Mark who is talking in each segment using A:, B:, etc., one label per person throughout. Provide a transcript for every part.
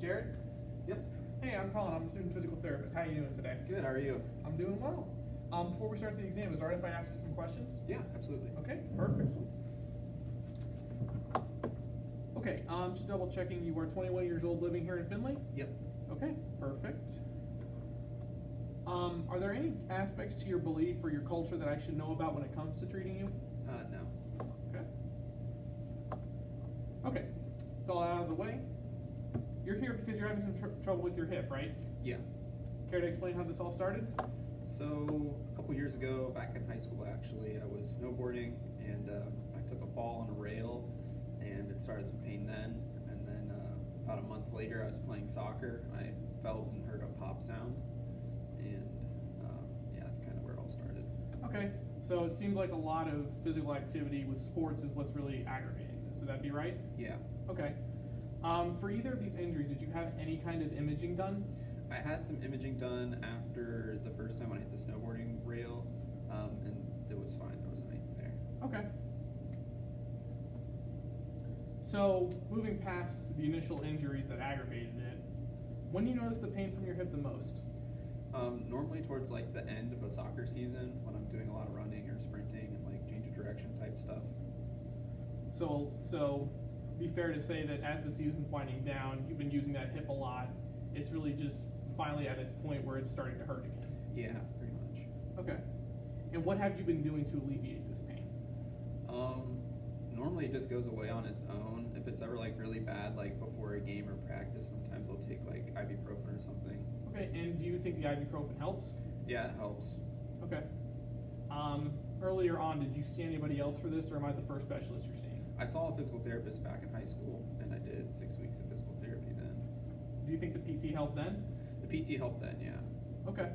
A: Jared?
B: Yep.
A: Hey, I'm Collin. I'm a student physical therapist. How are you doing today?
B: Good. How are you?
A: I'm doing well. Before we start the exam, is it alright if I ask you some questions?
B: Yeah, absolutely.
A: Okay, perfect. Okay, just double checking. You are 21 years old, living here in Findlay?
B: Yep.
A: Okay, perfect. Are there any aspects to your belief or your culture that I should know about when it comes to treating you?
B: No.
A: Okay. Okay, it's all out of the way. You're here because you're having some trouble with your hip, right?
B: Yeah.
A: Care to explain how this all started?
B: So a couple years ago, back in high school, actually, I was snowboarding and I took a fall on a rail, and it started some pain then. And then about a month later, I was playing soccer. I felt and heard a pop sound, and yeah, that's kind of where it all started.
A: Okay, so it seems like a lot of physical activity with sports is what's really aggravating this. Would that be right?
B: Yeah.
A: Okay. For either of these injuries, did you have any kind of imaging done?
B: I had some imaging done after the first time when I hit the snowboarding rail, and it was fine. There wasn't anything there.
A: Okay. So, moving past the initial injuries that aggravated it, when do you notice the pain from your hip the most?
B: Normally towards like the end of a soccer season when I'm doing a lot of running or sprinting and like change of direction type stuff.
A: So be fair to say that as the season's winding down, you've been using that hip a lot. It's really just finally at its point where it's starting to hurt again.
B: Yeah, pretty much.
A: Okay. And what have you been doing to alleviate this pain?
B: Normally it just goes away on its own. If it's ever like really bad, like before a game or practice, sometimes I'll take like ibuprofen or something.
A: Okay, and do you think the ibuprofen helps?
B: Yeah, it helps.
A: Okay. Earlier on, did you see anybody else for this, or am I the first specialist you're seeing?
B: I saw a physical therapist back in high school, and I did 6 weeks of physical therapy then.
A: Do you think the PT helped then?
B: The PT helped then, yeah.
A: Okay.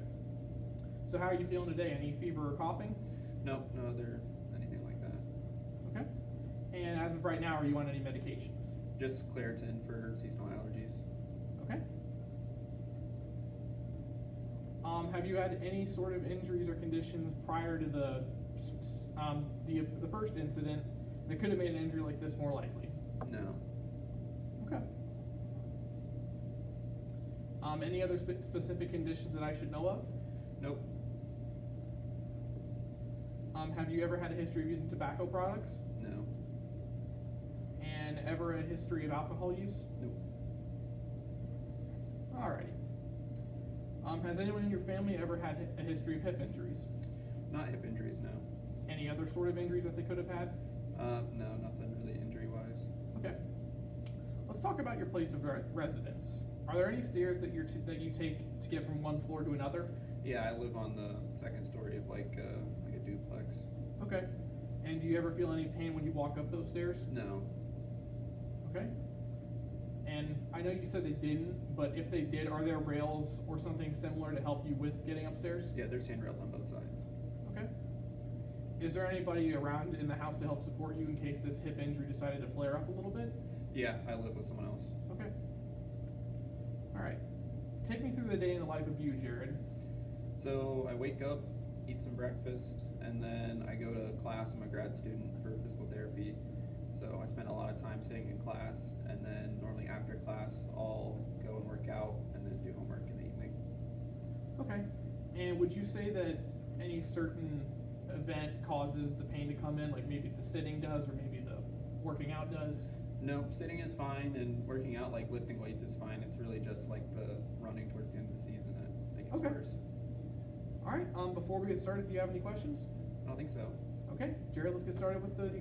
A: So how are you feeling today? Any fever or coughing?
B: No other anything like that.
A: Okay. And as of right now, are you on any medications?
B: Just Claritin for seasonal allergies.
A: Okay. Have you had any sort of injuries or conditions prior to the first incident that could have made an injury like this more likely?
B: No.
A: Okay. Any other specific conditions that I should know of?
B: Nope.
A: Have you ever had a history of using tobacco products?
B: No.
A: And ever a history of alcohol use?
B: Nope.
A: Alrighty. Has anyone in your family ever had a history of hip injuries?
B: Not hip injuries, no.
A: Any other sort of injuries that they could have had?
B: No, nothing really injury-wise.
A: Okay. Let's talk about your place of residence. Are there any stairs that you take to get from one floor to another?
B: Yeah, I live on the second story of like a duplex.
A: Okay. And do you ever feel any pain when you walk up those stairs?
B: No.
A: Okay. And I know you said they didn't, but if they did, are there rails or something similar to help you with getting upstairs?
B: Yeah, there's handrails on both sides.
A: Okay. Is there anybody around in the house to help support you in case this hip injury decided to flare up a little bit?
B: Yeah, I live with someone else.
A: Okay. All right. Take me through the day in the life of you, Jared.
B: So I wake up, eat some breakfast, and then I go to class. I'm a grad student for physical therapy. So I spend a lot of time sitting in class, and then normally after class, I'll go and work out and then do homework in the evening.
A: Okay. And would you say that any certain event causes the pain to come in, like maybe the sitting does or maybe the working out does?
B: No, sitting is fine, and working out, like lifting weights, is fine. It's really just like the running towards the end of the season that makes it worse.
A: All right. Before we get started, do you have any questions?
B: I don't think so.
A: Okay. Jared, let's get started with the